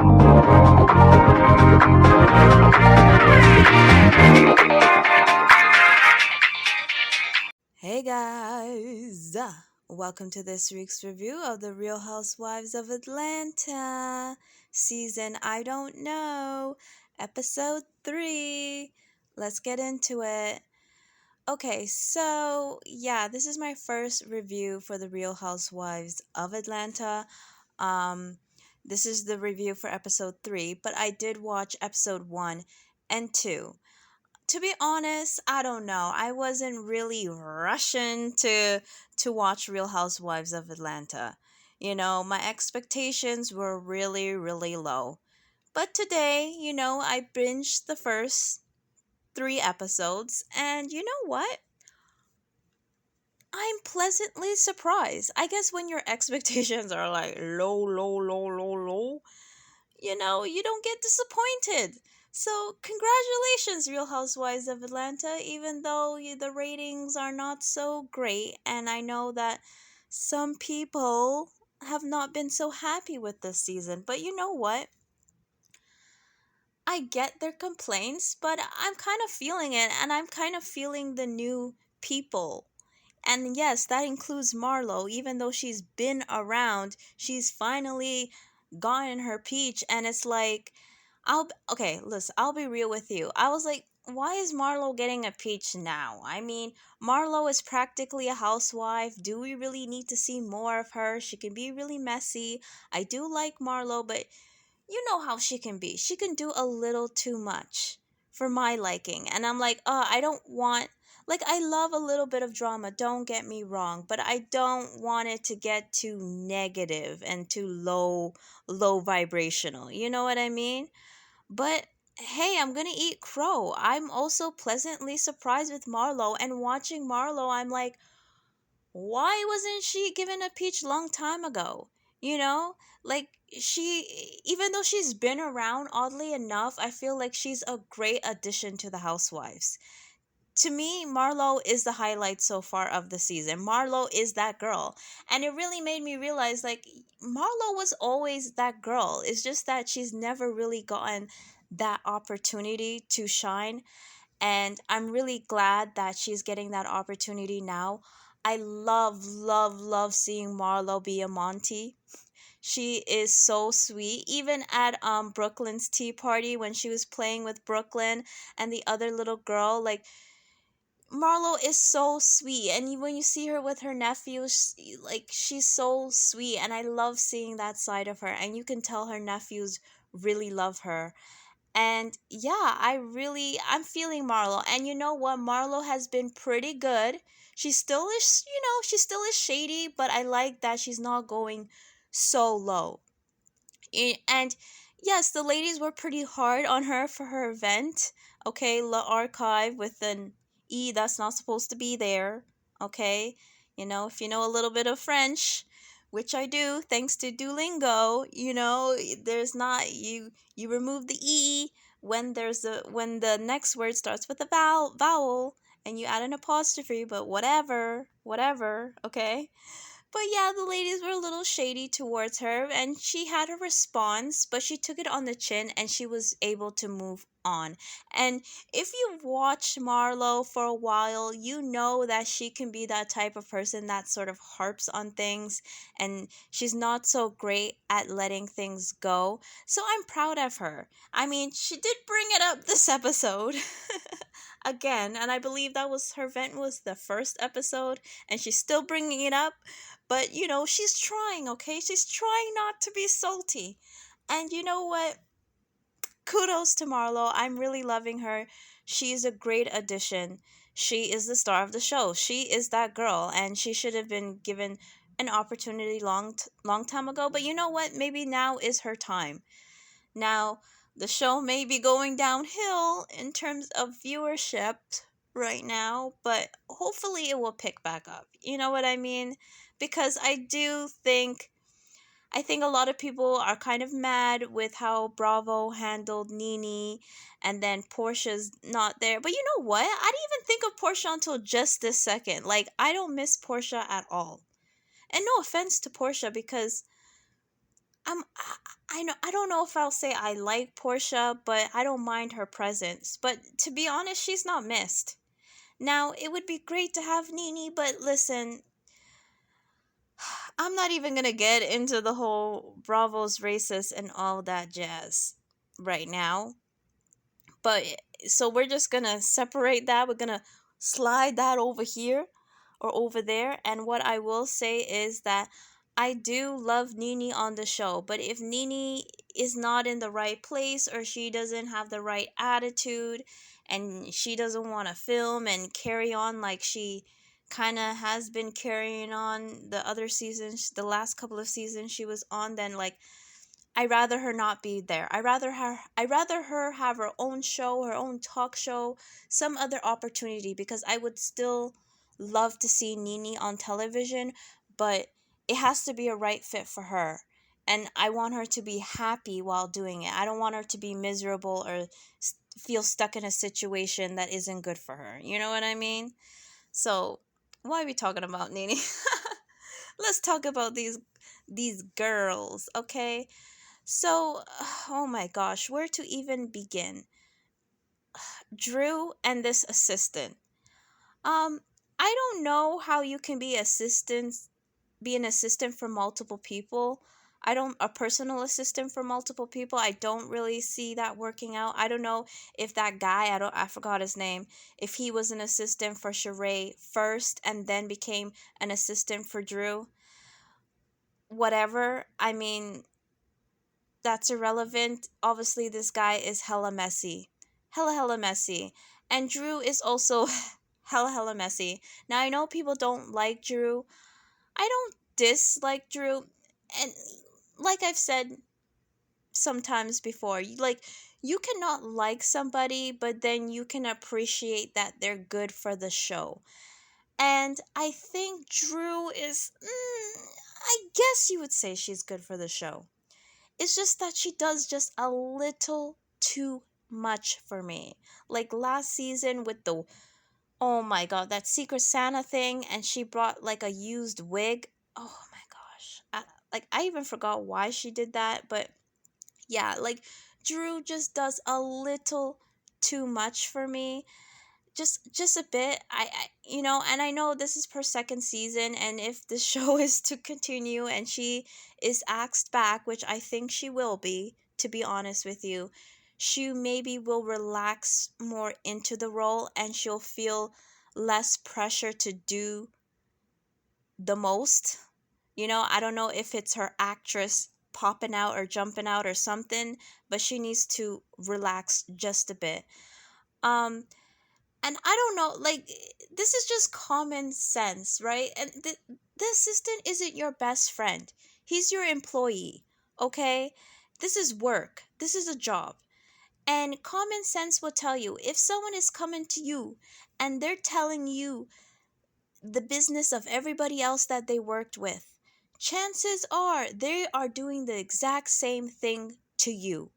Hey guys! Welcome to this week's review of The Real Housewives of Atlanta, season I Don't Know, episode 3. Let's get into it. Okay, so yeah, this is my first review for The Real Housewives of Atlanta. Um, this is the review for episode 3, but I did watch episode 1 and 2. To be honest, I don't know. I wasn't really rushing to watch Real Housewives of Atlanta. My expectations were really, really low. But today, I binged the first 3 episodes, and you know what? I'm pleasantly surprised. I guess when your expectations are like low, low, low, low, low, you don't get disappointed. So, congratulations, Real Housewives of Atlanta, even though the ratings are not so great. And I know that some people have not been so happy with this season. But you know what? I get their complaints, but I'm kind of feeling it. And I'm kind of feeling the new people. And yes, that includes Marlo. Even though she's been around, she's finally gotten her peach. And it's like, okay, listen, I'll be real with you. I was like, why is Marlo getting a peach now? I mean, Marlo is practically a housewife. Do we really need to see more of her? She can be really messy. I do like Marlo, but you know how she can be. She can do a little too much for my liking. And I'm like, I don't want, like, I love a little bit of drama, don't get me wrong, but I don't want it to get too negative and too low vibrational. You know what I mean? But hey, I'm gonna eat crow. I'm also pleasantly surprised with Marlo, and watching Marlo, I'm like, why wasn't she given a peach long time ago? You know, like even though she's been around, oddly enough, I feel like she's a great addition to the Housewives. To me, Marlo is the highlight so far of the season. Marlo is that girl. And it really made me realize like Marlo was always that girl. It's just that she's never really gotten that opportunity to shine. And I'm really glad that she's getting that opportunity now. I love, love, love seeing Marlo be a Monty. She is so sweet. Even at Brooklyn's tea party when she was playing with Brooklyn and the other little girl, like Marlo is so sweet, and when you see her with her nephews, like she's so sweet, and I love seeing that side of her. And you can tell her nephews really love her. And yeah, I'm feeling Marlo. And you know what? Marlo has been pretty good. She still is, she still is shady, but I like that she's not going so low. And yes, the ladies were pretty hard on her for her event. Okay, La Archive with an E that's not supposed to be there. Okay, if you know a little bit of French, which I do thanks to Duolingo, there's not you remove the E when the next word starts with a vowel and you add an apostrophe, but whatever, okay? But yeah, the ladies were a little shady towards her, and she had a response, but she took it on the chin and she was able to move on. And if you've watched Marlo for a while, you know that she can be that type of person that sort of harps on things, and she's not so great at letting things go. So I'm proud of her. I mean, she did bring it up this episode. Again, and I believe that was her vent was the first episode, and she's still bringing it up. But she's trying, okay? She's trying not to be salty. And you know what? Kudos to Marlo. I'm really loving her. She's a great addition. She is the star of the show. She is that girl, and she should have been given an opportunity long time ago. But you know what? Maybe now is her time. Now, the show may be going downhill in terms of viewership right now, but hopefully it will pick back up. You know what I mean? Because I think a lot of people are kind of mad with how Bravo handled Nene, and then Portia's not there. But you know what? I didn't even think of Portia until just this second. Like, I don't miss Portia at all. And no offense to Portia, because I don't know if I'll say I like Portia, but I don't mind her presence. But to be honest, she's not missed. Now, it would be great to have Nene, but listen, I'm not even gonna get into the whole Bravo's racist and all that jazz right now. But so we're just gonna separate that. We're gonna slide that over here or over there. And what I will say is that I do love Nene on the show, but if Nene is not in the right place or she doesn't have the right attitude and she doesn't want to film and carry on like she kind of has been carrying on the other seasons, the last couple of seasons she was on, then like I rather her not be there. I rather her have her own show, her own talk show, some other opportunity because I would still love to see Nene on television, but it has to be a right fit for her. And I want her to be happy while doing it. I don't want her to be miserable or feel stuck in a situation that isn't good for her. You know what I mean? So, why are we talking about Nene? Let's talk about these girls, okay? So, oh my gosh, where to even begin? Drew and this assistant. Um, I don't know how you can be an assistant for multiple people. I don't a personal assistant for multiple people. I don't really see that working out. I don't know if that guy, I forgot his name, if he was an assistant for Sheree first and then became an assistant for Drew. Whatever. I mean, that's irrelevant. Obviously, this guy is hella messy. Hella messy. And Drew is also hella messy. Now, I know people don't like Drew. I don't dislike Drew. And like I've said sometimes before, you cannot like somebody, but then you can appreciate that they're good for the show. And I think Drew is, I guess you would say she's good for the show. It's just that she does just a little too much for me. Like last season with the oh my god, that Secret Santa thing, and she brought like a used wig. Oh my gosh. I even forgot why she did that, but yeah, like Drew just does a little too much for me, just a bit. And I know this is per second season, and if the show is to continue and she is axed back, which I think she will be, to be honest with you, she maybe will relax more into the role and she'll feel less pressure to do the most. I don't know if it's her actress popping out or jumping out or something, but she needs to relax just a bit. And I don't know, like, this is just common sense, right? And the assistant isn't your best friend. He's your employee, okay? This is work. This is a job. And common sense will tell you if someone is coming to you and they're telling you the business of everybody else that they worked with, chances are they are doing the exact same thing to you.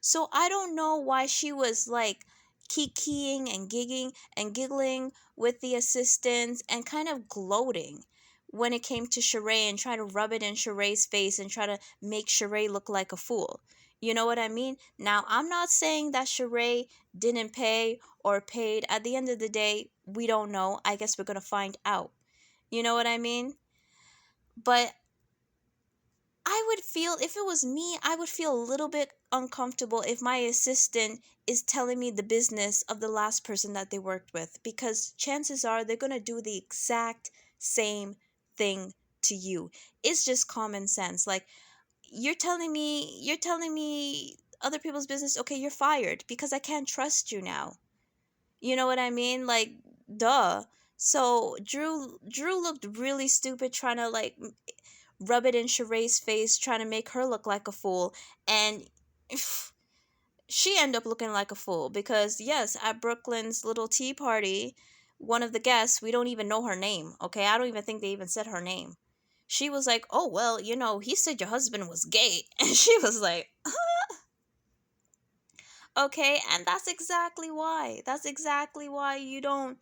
So I don't know why she was like kikiing and gigging and giggling with the assistants and kind of gloating when it came to Sheree and try to rub it in Sheree's face and try to make Sheree look like a fool. You know what I mean? Now, I'm not saying that Sheree didn't pay or paid. At the end of the day, we don't know. I guess we're going to find out. You know what I mean? But I would feel, if it was me, I would feel a little bit uncomfortable if my assistant is telling me the business of the last person that they worked with, because chances are they're going to do the exact same thing to you. It's just common sense. Like, you're telling me other people's business, okay, you're fired because I can't trust you now. You know what I mean? Like, duh. So Drew looked really stupid trying to like rub it in Sheree's face, trying to make her look like a fool. And she ended up looking like a fool because, yes, at Brooklyn's little tea party, one of the guests, we don't even know her name, okay? I don't even think they even said her name. She was like, oh, well, he said your husband was gay. And she was like, okay, and that's exactly why. That's exactly why you don't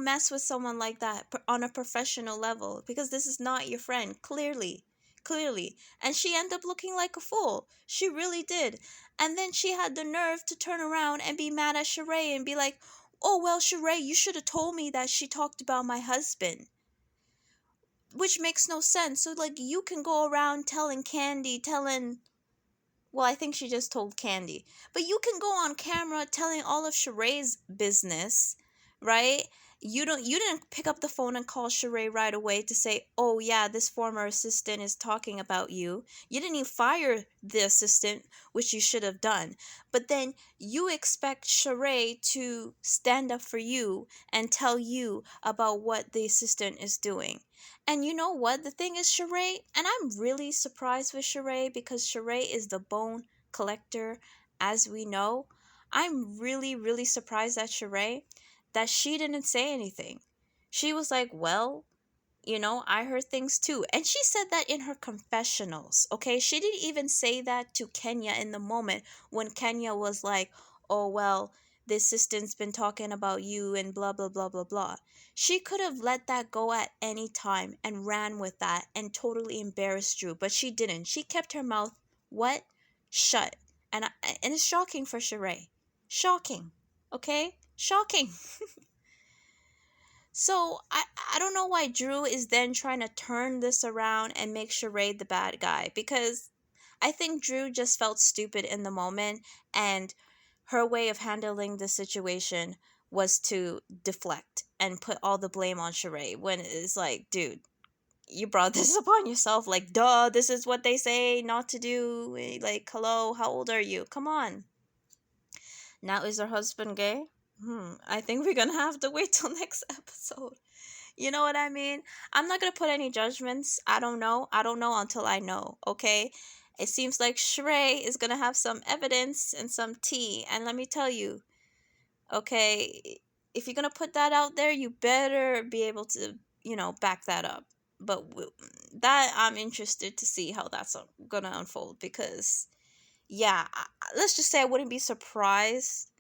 mess with someone like that on a professional level, because this is not your friend, clearly. clearly. And she ended up looking like a fool. She really did. And then she had the nerve to turn around and be mad at Sheree and be like, oh, well, Sheree, you should have told me that she talked about my husband. Which makes no sense. So, like, you can go around telling Candy, telling, well, I think she just told Candy. But you can go on camera telling all of Sheree's business, right? You didn't pick up the phone and call Sheree right away to say, "Oh yeah, this former assistant is talking about you." You didn't even fire the assistant, which you should have done. But then you expect Sheree to stand up for you and tell you about what the assistant is doing. And you know what? The thing is, Sheree, and I'm really surprised with Sheree because Sheree is the bone collector, as we know. I'm really, really surprised at Sheree that she didn't say anything. She was like, well, I heard things too. And she said that in her confessionals, okay? She didn't even say that to Kenya in the moment when Kenya was like, oh, well, the assistant's been talking about you and blah, blah, blah, blah, blah. She could have let that go at any time and ran with that and totally embarrassed Drew, but she didn't. She kept her mouth, what? Shut. And it's shocking for Sheree. Shocking. Okay? Shocking. So I don't know why Drew is then trying to turn this around and make Sheree the bad guy, because I think Drew just felt stupid in the moment, and her way of handling the situation was to deflect and put all the blame on Sheree when it's like, dude, you brought this upon yourself. Like, duh, this is what they say not to do. Like, hello, how old are you? Come on. Now, is her husband gay? I think we're gonna have to wait till next episode. You know what I mean? I'm not gonna put any judgments. I don't know. I don't know until I know, okay? It seems like Shrey is gonna have some evidence and some tea. And let me tell you, okay, if you're gonna put that out there, you better be able to, back that up. But that I'm interested to see how that's gonna unfold because, yeah, let's just say I wouldn't be surprised.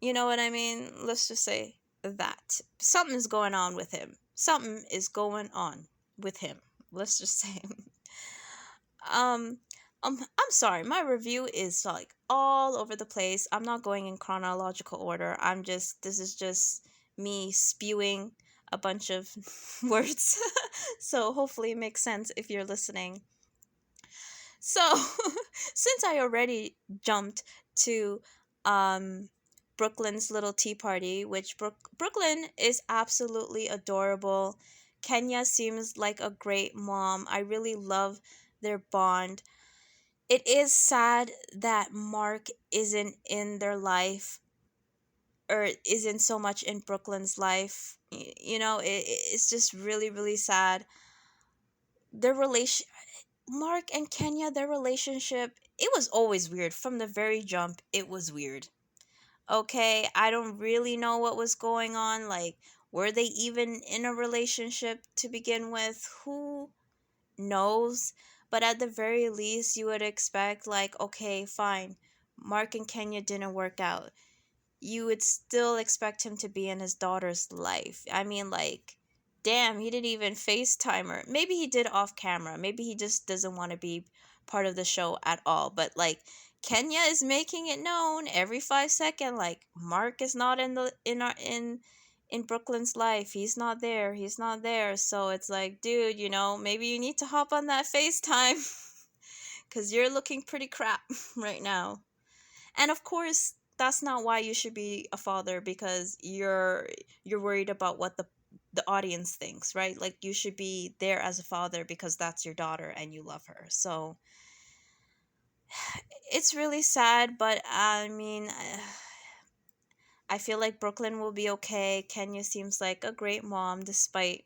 You know what I mean? Let's just say that something is going on with him. Something is going on with him. Let's just say. um, I'm sorry. My review is like all over the place. I'm not going in chronological order. This is just me spewing a bunch of words. So hopefully it makes sense if you're listening. So, since I already jumped to Brooklyn's little tea party, which Brooklyn is absolutely adorable. Kenya seems like a great mom. I really love their bond. It is sad that Mark isn't in their life or isn't so much in Brooklyn's life. It's just really, really sad. Their relation Mark and Kenya, their relationship, it was always weird. From the very jump, it was weird. Okay, I don't really know what was going on. Like, were they even in a relationship to begin with? Who knows? But at the very least, you would expect, like, okay, fine. Mark and Kenya didn't work out. You would still expect him to be in his daughter's life. I mean, like, damn, he didn't even FaceTime her. Maybe he did off camera. Maybe he just doesn't want to be part of the show at all. But, like, Kenya is making it known every 5 seconds, like, Mark is not in Brooklyn's life. He's not there. He's not there. So it's like, dude, maybe you need to hop on that FaceTime because you're looking pretty crap right now. And of course, that's not why you should be a father, because you're worried about what the audience thinks, right? Like, you should be there as a father because that's your daughter and you love her. So it's really sad, but I mean, I feel like Brooklyn will be okay. Kenya seems like a great mom despite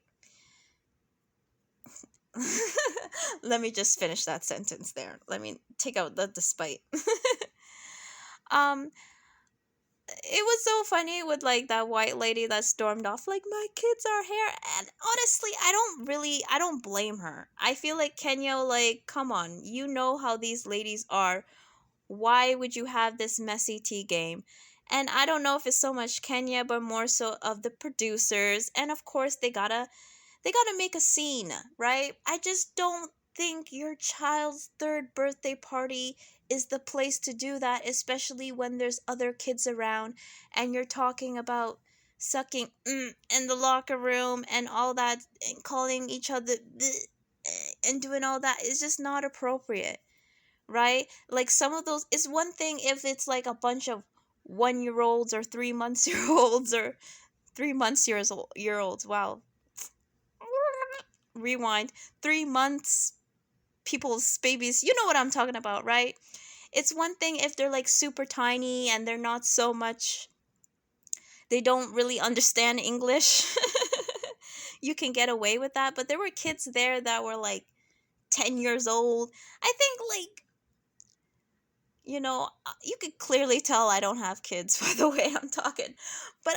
let me just finish that sentence there. Let me take out the despite. um it was so funny with like that white lady that stormed off like, my kids are here. And honestly, I don't blame her. I feel like Kenya, like, come on, you know how these ladies are. Why would you have this messy tea game? And I don't know if it's so much Kenya, but more so of the producers. And of course they gotta make a scene, right? I just don't think your child's third birthday party is the place to do that, especially when there's other kids around and you're talking about sucking in the locker room and all that and calling each other bleh, and doing all that is just not appropriate, right? Like some of those, it's one thing if it's like a bunch of 1 year olds or 3 months year olds or 3 months year olds. Wow. Rewind. 3 months people's babies. You know what I'm talking about, right? It's one thing if they're like super tiny and they're not so much, they don't really understand English. You can get away with that. But there were kids there that were like 10 years old. I think, like, you could clearly tell I don't have kids by the way I'm talking. But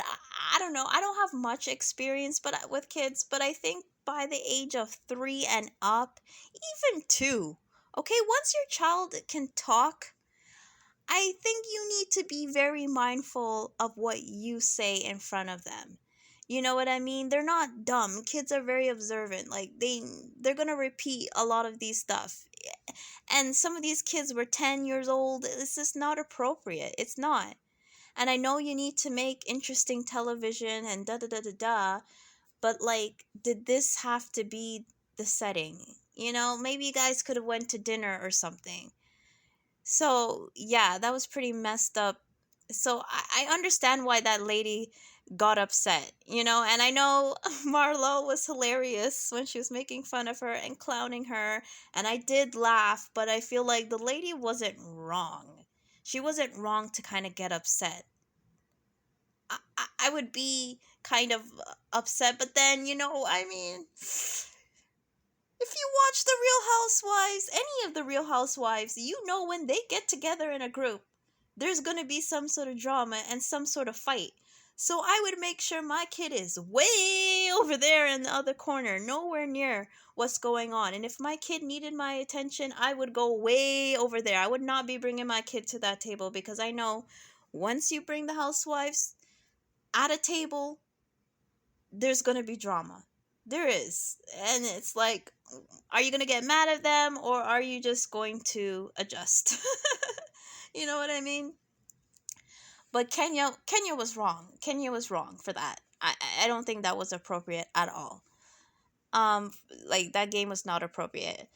I don't know. I don't have much experience with kids, but I think by the age of 3 and up, even two, okay, once your child can talk, I think you need to be very mindful of what you say in front of them. You know what I mean? They're not dumb. Kids are very observant. Like they're going to repeat a lot of these stuff. And some of these kids were 10 years old. It's just not appropriate. It's not. And I know you need to make interesting television and da da da da da, but like did this have to be the setting? Maybe you guys could have went to dinner or something. So, yeah, that was pretty messed up. So, I understand why that lady got upset, and I know Marlo was hilarious when she was making fun of her and clowning her, and I did laugh, but I feel like the lady wasn't wrong. She wasn't wrong to kind of get upset. I would be kind of upset, but then, I mean, if you watch The Real Housewives, any of the Real Housewives, you know when they get together in a group, there's going to be some sort of drama and some sort of fight. So I would make sure my kid is way over there in the other corner, nowhere near what's going on. And if my kid needed my attention, I would go way over there. I would not be bringing my kid to that table because I know once you bring the housewives at a table, there's going to be drama. There is. And it's like, are you going to get mad at them or are you just going to adjust? You know what I mean? But Kenya was wrong. Kenya was wrong for that. I don't think that was appropriate at all. Like that game was not appropriate.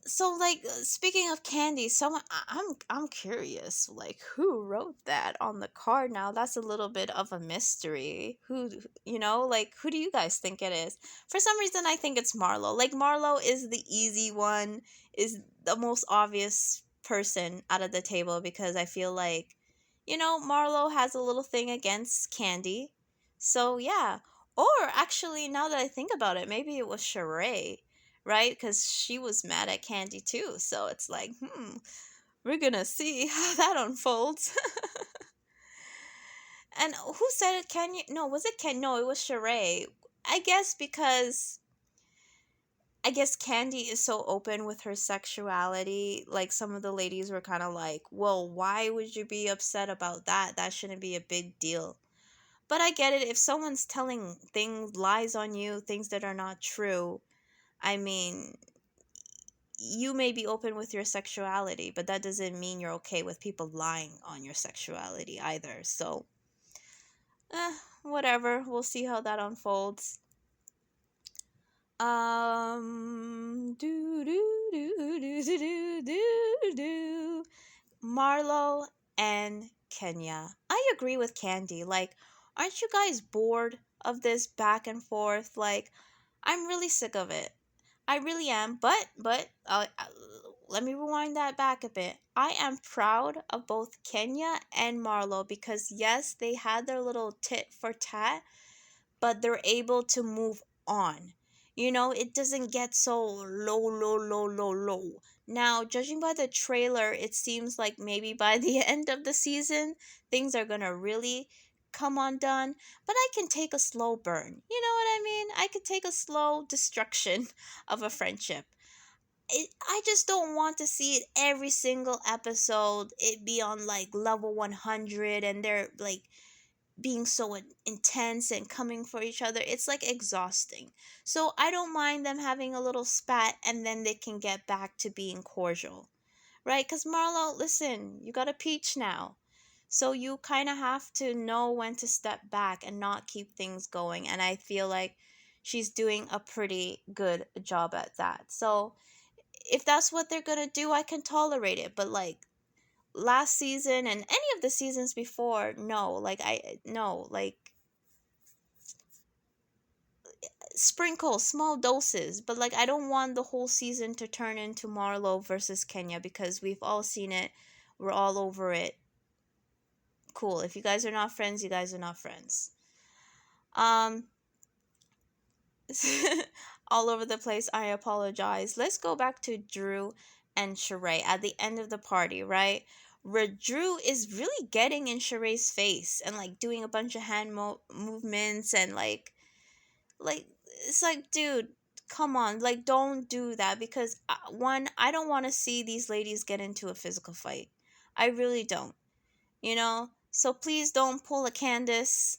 So, like, speaking of candy, someone I'm curious, like, who wrote that on the card? Now that's a little bit of a mystery. Like, who do you guys think it is? For some reason I think it's Marlo. Like, Marlo is the easy one, is the most obvious person out of the table because I feel like, Marlo has a little thing against candy. So yeah. Or actually, now that I think about it, maybe it was Sheree, right? Because she was mad at Candy too. So it's like, we're gonna see how that unfolds. And who said it? Kenya? No, was it Ken? No, it was Sheree. I guess Candy is so open with her sexuality. Like some of the ladies were kind of like, well, why would you be upset about that? That shouldn't be a big deal. But I get it. If someone's telling lies on you, things that are not true, I mean, you may be open with your sexuality, but that doesn't mean you're okay with people lying on your sexuality either. So, whatever. We'll see how that unfolds. Do do do do do do do. Marlo and Kenya. I agree with Candy. Like, aren't you guys bored of this back and forth? Like, I'm really sick of it. I really am. But let me rewind that back a bit. I am proud of both Kenya and Marlo because yes, they had their little tit for tat, but they're able to move on. It doesn't get so low, low, low, low, low. Now, judging by the trailer, it seems like maybe by the end of the season, things are gonna really come undone. But I can take a slow burn. You know what I mean? I could take a slow destruction of a friendship. I just don't want to see it every single episode. It be on like level 100 and they're like being so intense and coming for each other. It's like exhausting. So I don't mind them having a little spat and then they can get back to being cordial, right? Because Marlo, listen, you got a peach now. So you kind of have to know when to step back and not keep things going. And I feel like she's doing a pretty good job at that. So if that's what they're going to do, I can tolerate it. But like last season and any of the seasons before, no, like no, like sprinkle small doses, but like I don't want the whole season to turn into Marlo versus Kenya because we've all seen it. We're all over it. Cool. If you guys are not friends, you guys are not friends. Um all over the place. I apologize. Let's go back to Drew and Sheree at the end of the party, right? Where Drew is really getting in Sheree's face and like doing a bunch of hand movements and like it's like, dude, come on, like don't do that because one, I don't want to see these ladies get into a physical fight. I really don't, you know. So please don't pull a Candace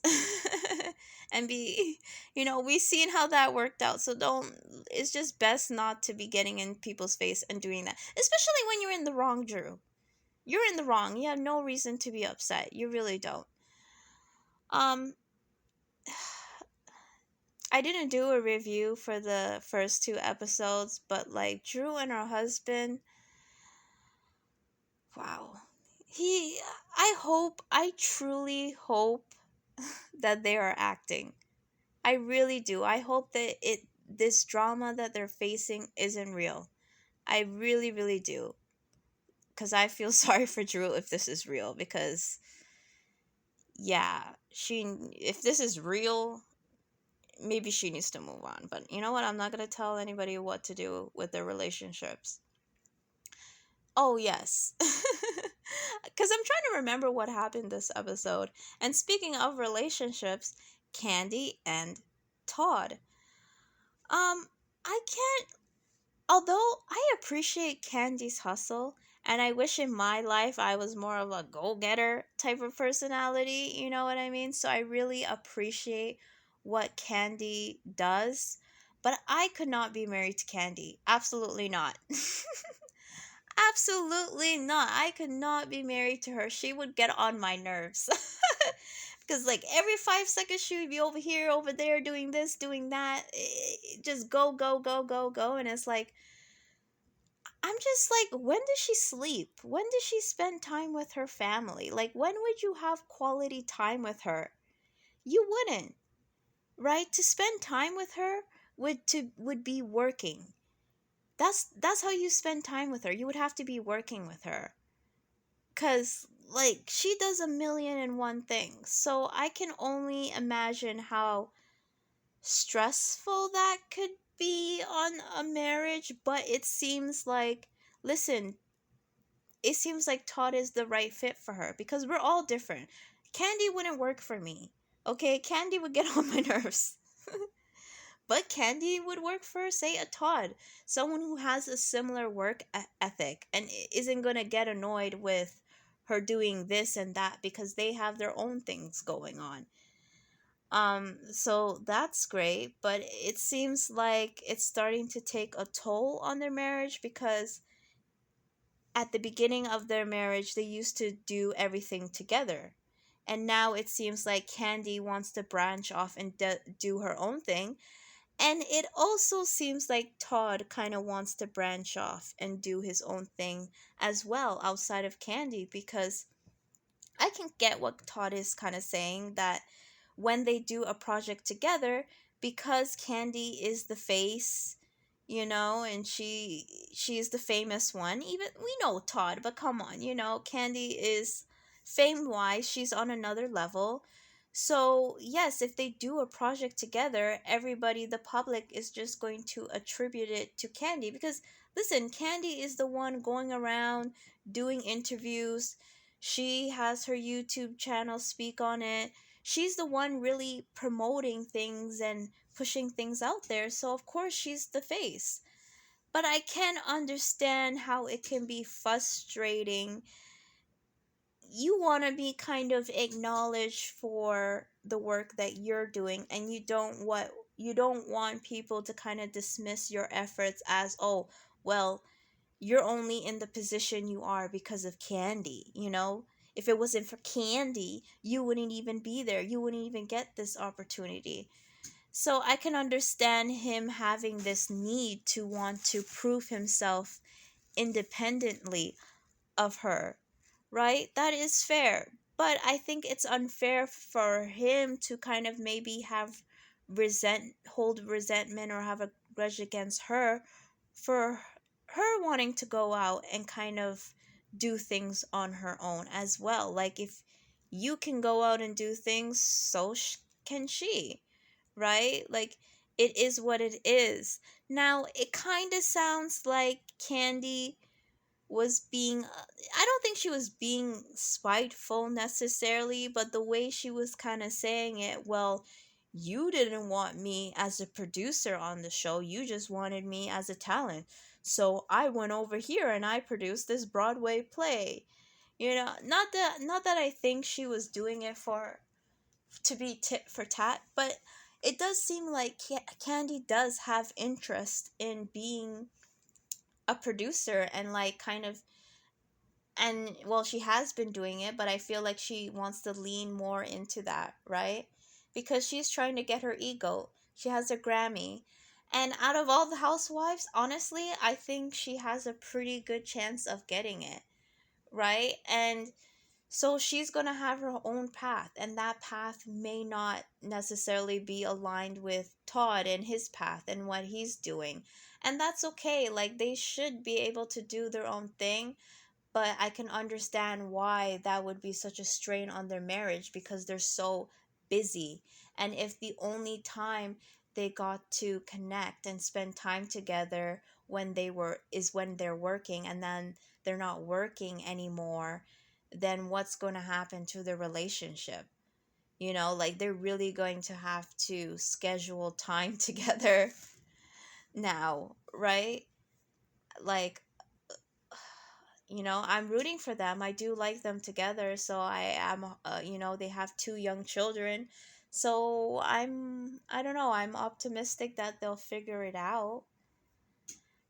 and be, we've seen how that worked out. So don't, it's just best not to be getting in people's face and doing that, especially when you're in the wrong, Drew. You're in the wrong. You have no reason to be upset. You really don't. um I didn't do a review for the first two episodes, but like Drew and her husband, wow. He, I truly hope that they are acting. I really do. I hope that this drama that they're facing isn't real. I really, really do. Because I feel sorry for Drew if this is real. Because, yeah, if this is real, maybe she needs to move on. But you know what? I'm not going to tell anybody what to do with their relationships. Oh, yes. Because I'm trying to remember what happened this episode. And speaking of relationships, Candy and Todd. I can't, although I appreciate Candy's hustle, and I wish in my life I was more of a go-getter type of personality, you know what I mean? So I really appreciate what Candy does, but I could not be married to Candy. Absolutely not. Absolutely not. I could not be married to her. She would get on my nerves. Because, like, every 5 seconds she would be over here, over there, doing this, doing that. Just go, go, go, go, go. And it's like, I'm just like, when does she sleep? When does she spend time with her family? Like, when would you have quality time with her? You wouldn't, right? To spend time with her would be working. That's how you spend time with her. You would have to be working with her. Cause like she does a million and one things. So I can only imagine how stressful that could be on a marriage, but it seems like, listen, it seems like Todd is the right fit for her because we're all different. Candy wouldn't work for me. Okay, Candy would get on my nerves. But Candy would work for, say, a Todd, someone who has a similar work ethic and isn't going to get annoyed with her doing this and that because they have their own things going on. So that's great, but it seems like it's starting to take a toll on their marriage because at the beginning of their marriage, they used to do everything together. And now it seems like Candy wants to branch off and do her own thing. And it also seems like Todd kind of wants to branch off and do his own thing as well outside of Candy because I can get what Todd is kind of saying that when they do a project together, because Candy is the face, and she is the famous one. Even we know Todd, but come on, Candy is fame wise, she's on another level. So, yes, if they do a project together, everybody, the public, is just going to attribute it to Candy. Because, listen, Candy is the one going around doing interviews. She has her YouTube channel, Speak on It. She's the one really promoting things and pushing things out there. So, of course, she's the face. But I can understand how it can be frustrating you want to be kind of acknowledged for the work that you're doing, and you don't want people to kind of dismiss your efforts as, oh, well, you're only in the position you are because of Candy, you know? If it wasn't for Candy, you wouldn't even be there. You wouldn't even get this opportunity. So I can understand him having this need to want to prove himself independently of her, right? That is fair. But I think it's unfair for him to kind of maybe hold resentment or have a grudge against her for her wanting to go out and kind of do things on her own as well. Like, if you can go out and do things, so can she, right? Like, it is what it is. Now, it kind of sounds like Candy was being I don't think she was being spiteful necessarily, but the way she was kind of saying it, well, you didn't want me as a producer on the show, you just wanted me as a talent. So I went over here and I produced this Broadway play. You know, not that I think she was doing it for to be tit for tat, but it does seem like Candy does have interest in being a producer and like kind of, and well, she has been doing it, but I feel like she wants to lean more into that, right? Because she's trying to get her ego. She has a Grammy. And out of all the housewives, honestly, I think she has a pretty good chance of getting it, right? And so she's going to have her own path, and that path may not necessarily be aligned with Todd and his path and what he's doing. And that's okay. Like, they should be able to do their own thing, but I can understand why that would be such a strain on their marriage because they're so busy. And if the only time they got to connect and spend time together when they're working, and then they're not working anymore, then what's going to happen to the relationship? You know, like, they're really going to have to schedule time together now, right? Like, I'm rooting for them. I do like them together. So I am, they have two young children. So I don't know, I'm optimistic that they'll figure it out.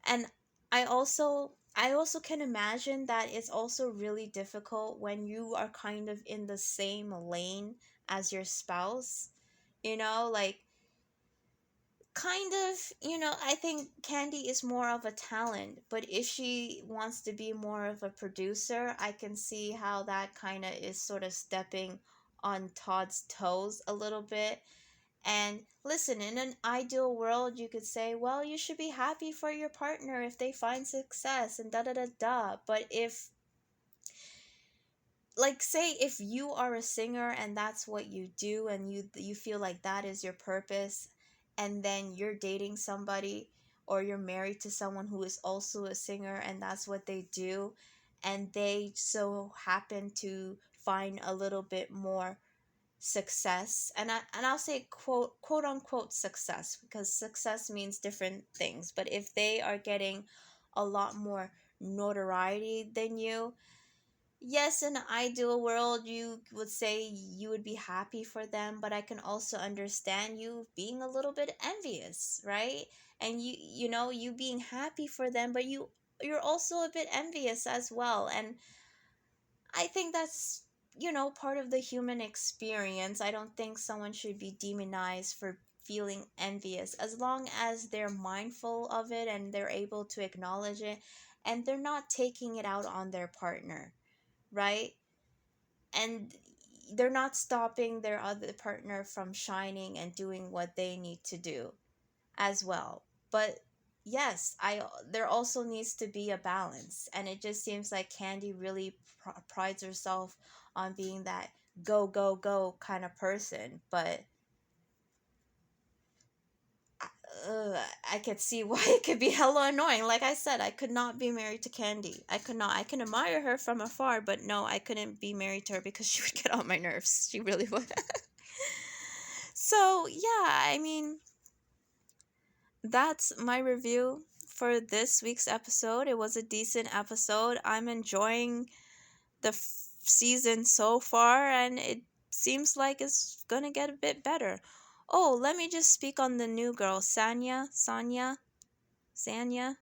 And I also can imagine that it's also really difficult when you are kind of in the same lane as your spouse. Like, kind of, I think Candy is more of a talent, but if she wants to be more of a producer, I can see how that kind of is sort of stepping on Todd's toes a little bit. And listen, in an ideal world, you could say, well, you should be happy for your partner if they find success and da da da da. But if, like, say if you are a singer and that's what you do, and you feel like that is your purpose, and then you're dating somebody or you're married to someone who is also a singer and that's what they do, and they so happen to find a little bit more success, and I'll say quote unquote success, because success means different things, but if they are getting a lot more notoriety than you, yes, in an ideal world, you would say you would be happy for them, but I can also understand you being a little bit envious, right? And you being happy for them, but you're also a bit envious as well. And I think that's, part of the human experience. I don't think someone should be demonized for feeling envious as long as they're mindful of it and they're able to acknowledge it and they're not taking it out on their partner, right? And they're not stopping their other partner from shining and doing what they need to do as well. But yes, I there also needs to be a balance, and it just seems like Candy really prides herself on being that go go go kind of person, but uh, I could see why it could be hella annoying. Like I said, I could not be married to Candy. I could not. I can admire her from afar, but no, I couldn't be married to her because she would get on my nerves. She really would. So, yeah, I mean, that's my review for this week's episode. It was a decent episode. I'm enjoying the season so far, and it seems like it's gonna get a bit better. Oh, let me just speak on the new girl, Sanya.